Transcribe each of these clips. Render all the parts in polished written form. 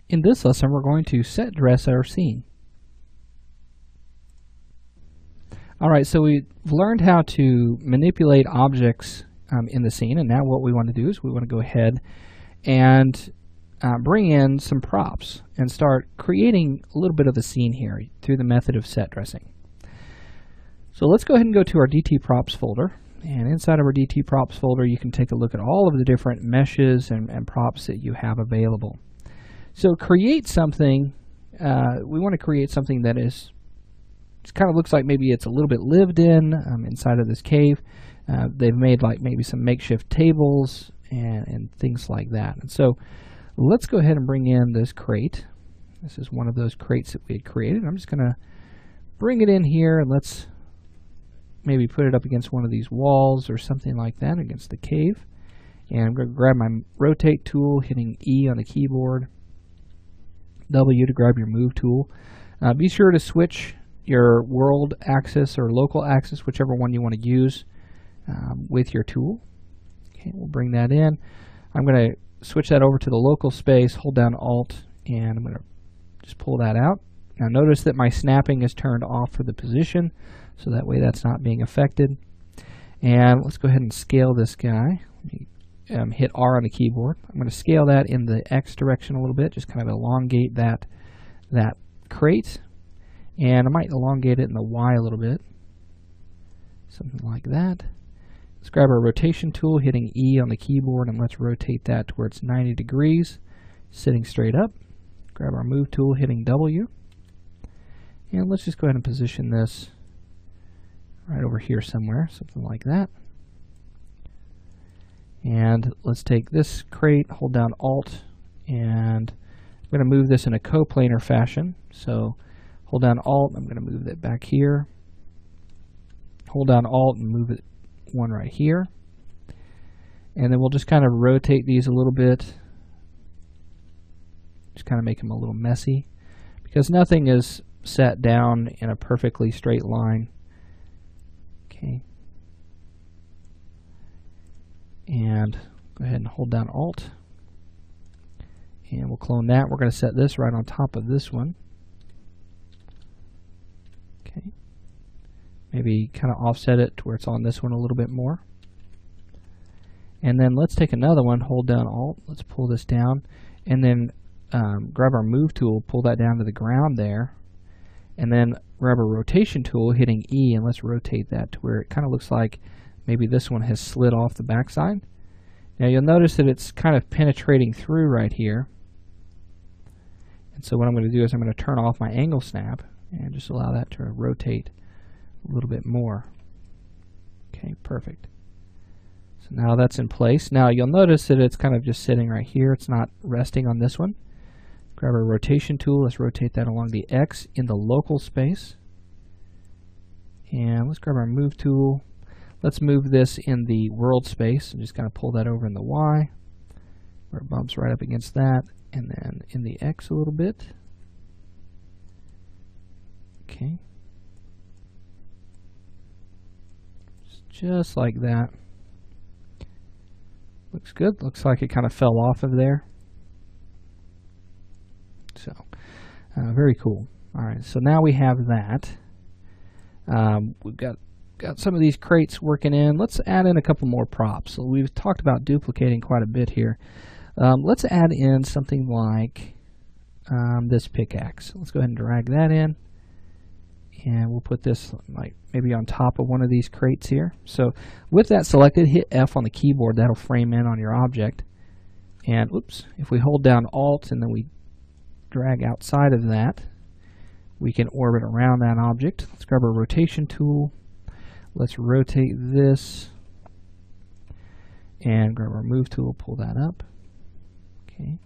In this lesson, we're going to set dress our scene. Alright, so we've learned how to manipulate objects in the scene, and now what we want to do is we want to go ahead and bring in some props and start creating a little bit of a scene here through the method of set dressing. So let's go ahead and go to our DT Props folder, and inside of our DT Props folder you can take a look at all of the different meshes and props that you have available. So create something, we want to create something that is, it kind of looks like maybe it's a little bit lived in inside of this cave. They've made like maybe some makeshift tables and things like that. And so let's go ahead and bring in this crate. This is one of those crates that we had created. I'm just going to bring it in here and let's maybe put it up against one of these walls or something like that against the cave. And I'm going to grab my rotate tool, hitting E on the keyboard, W to grab your move tool. Be sure to switch your world axis or local axis, whichever one you want to use with your tool. Okay, we'll bring that in. I'm going to switch that over to the local space, hold down Alt, and I'm going to just pull that out. Now notice that my snapping is turned off for the position, so that way that's not being affected. And let's go ahead and scale this guy. Hit R on the keyboard. I'm going to scale that in the X direction a little bit, just kind of elongate that crate. And I might elongate it in the Y a little bit, something like that. Let's grab our rotation tool, hitting E on the keyboard, and let's rotate that to where it's 90 degrees, sitting straight up. Grab our move tool, hitting W. And let's just go ahead and position this right over here somewhere, something like that. And let's take this crate, hold down Alt, and I'm going to move this in a coplanar fashion. So hold down Alt, I'm going to move it back here. Hold down Alt and move it one right here. And then we'll just kind of rotate these a little bit. Just kind of make them a little messy, because nothing is set down in a perfectly straight line. Okay. And go ahead and hold down Alt. And we'll clone that. We're going to set this right on top of this one. Okay. Maybe kind of offset it to where it's on this one a little bit more. And then let's take another one, hold down Alt. Let's pull this down. And then grab our move tool, pull that down to the ground there. And then grab a rotation tool, hitting E, and let's rotate that to where it kind of looks like maybe this one has slid off the backside. Now you'll notice that it's kind of penetrating through right here. And so what I'm going to do is I'm going to turn off my angle snap and just allow that to rotate a little bit more. Okay, perfect. So now that's in place. Now you'll notice that it's kind of just sitting right here. It's not resting on this one. Grab our rotation tool. Let's rotate that along the X in the local space. And let's grab our move tool. Let's move this in the world space and just kind of pull that over in the Y, where it bumps right up against that, and then in the X a little bit. Okay. Just like that. Looks good. Looks like it kind of fell off of there. So, very cool. All right, so now we have that. We've got some of these crates working in. Let's add in a couple more props. So we've talked about duplicating quite a bit here. Let's add in something like this pickaxe. Let's go ahead and drag that in. And we'll put this like maybe on top of one of these crates here. So with that selected, hit F on the keyboard. That'll frame in on your object. And oops, if we hold down Alt and then we drag outside of that, we can orbit around that object. Let's grab our rotation tool. Let's rotate this and grab our move tool, pull that up. Okay.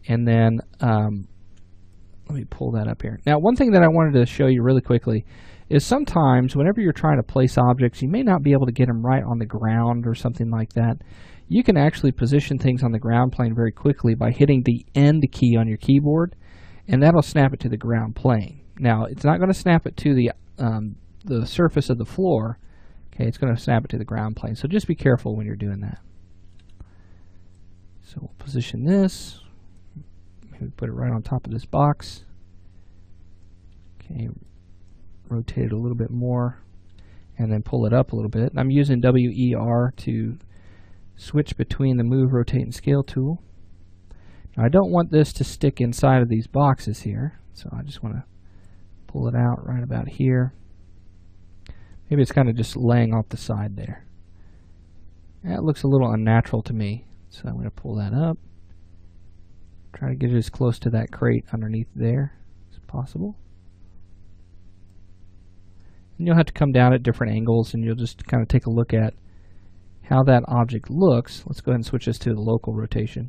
And then let me pull that up here. Now, one thing that I wanted to show you really quickly is sometimes whenever you're trying to place objects, you may not be able to get them right on the ground or something like that. You can actually position things on the ground plane very quickly by hitting the End key on your keyboard, and that'll snap it to the ground plane. Now, it's not going to snap it to the surface of the floor. Okay, it's going to snap it to the ground plane. So just be careful when you're doing that. So we'll position this, can put it right on top of this box. Okay, rotate it a little bit more and then pull it up a little bit. I'm using WER to switch between the move, rotate, and scale tool. Now I don't want this to stick inside of these boxes here, so I just want to pull it out right about here. Maybe it's kind of just laying off the side there. That looks a little unnatural to me, so I'm going to pull that up. Try to get it as close to that crate underneath there as possible. And you'll have to come down at different angles, and you'll just kind of take a look at how that object looks. Let's go ahead and switch this to the local rotation.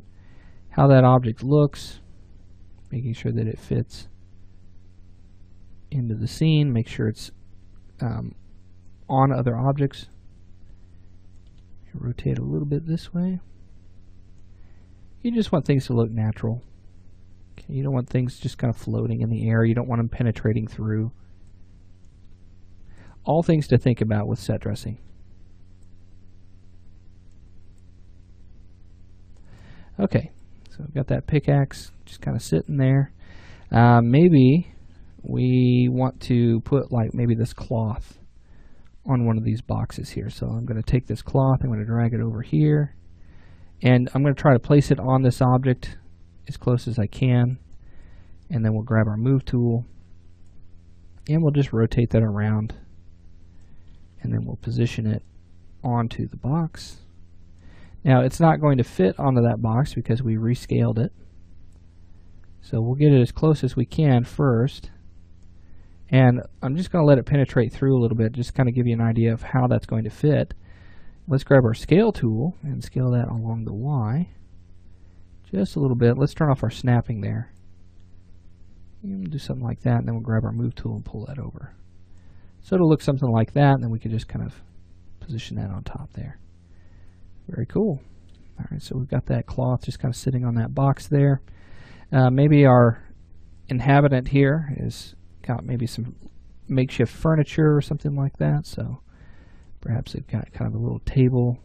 How that object looks, making sure that it fits into the scene, make sure it's on other objects. Rotate a little bit this way. You just want things to look natural. Okay, you don't want things just kind of floating in the air. You don't want them penetrating through. All things to think about with set dressing. Okay, so I've got that pickaxe just kind of sitting there. Maybe we want to put like maybe this cloth on one of these boxes here. So I'm going to take this cloth, I'm going to drag it over here, and I'm going to try to place it on this object as close as I can, and then we'll grab our move tool and we'll just rotate that around, and then we'll position it onto the box. Now it's not going to fit onto that box because we rescaled it, so we'll get it as close as we can first. And I'm just going to let it penetrate through a little bit, just kind of give you an idea of how that's going to fit. Let's grab our scale tool and scale that along the Y just a little bit. Let's turn off our snapping there. And do something like that, and then we'll grab our move tool and pull that over. So it'll look something like that, and then we can just kind of position that on top there. Very cool. All right, so we've got that cloth just kind of sitting on that box there. Maybe our inhabitant here is got maybe some makeshift furniture or something like that, so perhaps they've got kind of a little table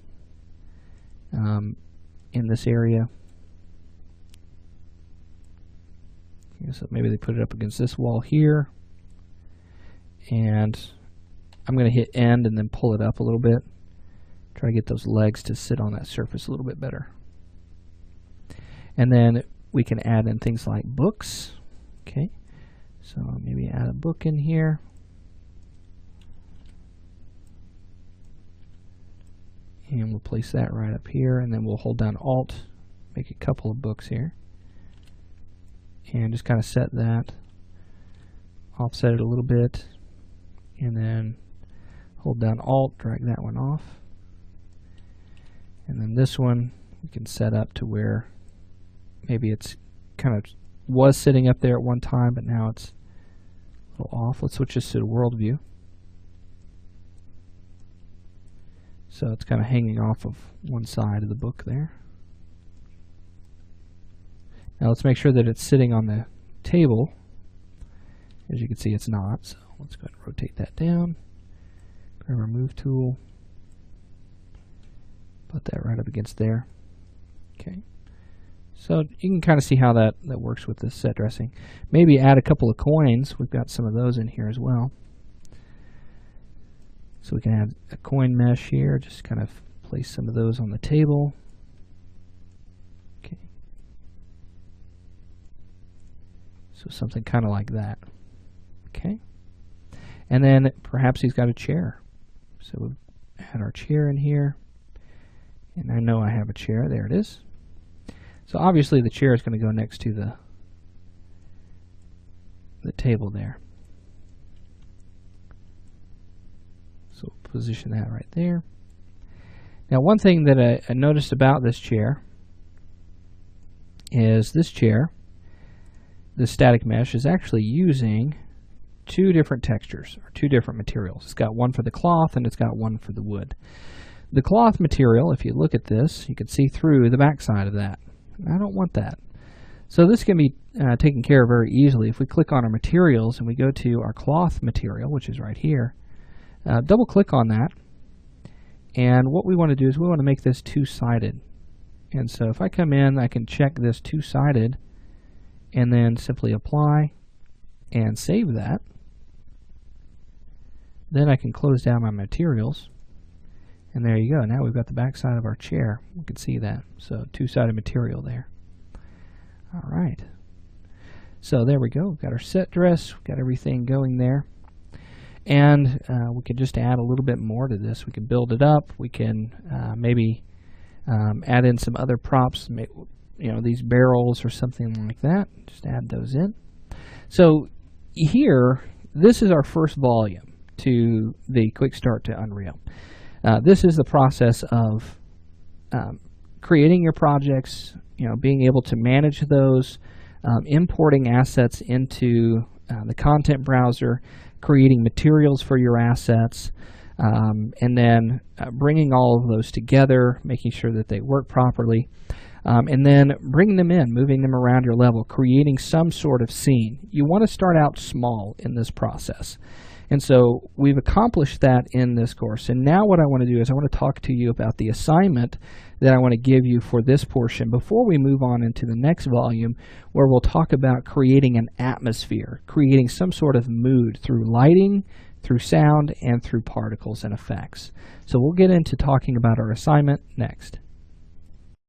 in this area. So maybe they put it up against this wall here, and I'm going to hit end and then pull it up a little bit. Try to get those legs to sit on that surface a little bit better. And then we can add in things like books. Okay. So maybe add a book in here. And we'll place that right up here, and then we'll hold down Alt, make a couple of books here. And just kind of set that, offset it a little bit, and then hold down Alt, drag that one off. And then this one we can set up to where maybe it's kind of was sitting up there at one time, but now it's a little off. Let's switch this to the world view. So it's kind of hanging off of one side of the book there. Now let's make sure that it's sitting on the table. As you can see, it's not, so let's go ahead and rotate that down. Grab our move tool. Put that right up against there. Okay. So you can kind of see how that works with this set dressing. Maybe add a couple of coins. We've got some of those in here as well. So we can add a coin mesh here, just kind of place some of those on the table. Okay. So something kind of like that. Okay. And then perhaps he's got a chair. So we'll add our chair in here. And I know I have a chair. There it is. So obviously the chair is going to go next to the table there. So position that right there. Now one thing that I noticed about this chair is this chair, the static mesh, is actually using two different textures, or two different materials. It's got one for the cloth and it's got one for the wood. The cloth material, if you look at this, you can see through the back side of that. I don't want that. So this can be taken care of very easily. If we click on our materials and we go to our cloth material, which is right here, double click on that, and what we want to do is we want to make this two-sided. And so if I come in, I can check this two-sided, and then simply apply and save that. Then I can close down my materials, and there you go. Now we've got the back side of our chair. We can see that. So two-sided material there. All right. So there we go. We've got our set dress. We've got everything going there. And we could just add a little bit more to this. We can build it up. We can maybe add in some other props, you know, these barrels or something like that. Just add those in. So here, this is our first volume to the Quick Start to Unreal. This is the process of creating your projects, you know, being able to manage those, importing assets into the content browser, creating materials for your assets, and then bringing all of those together, making sure that they work properly, and then bringing them in, moving them around your level, creating some sort of scene. You want to start out small in this process. And so we've accomplished that in this course. And now what I want to do is I want to talk to you about the assignment that I want to give you for this portion before we move on into the next volume, where we'll talk about creating an atmosphere, creating some sort of mood through lighting, through sound, and through particles and effects. So we'll get into talking about our assignment next.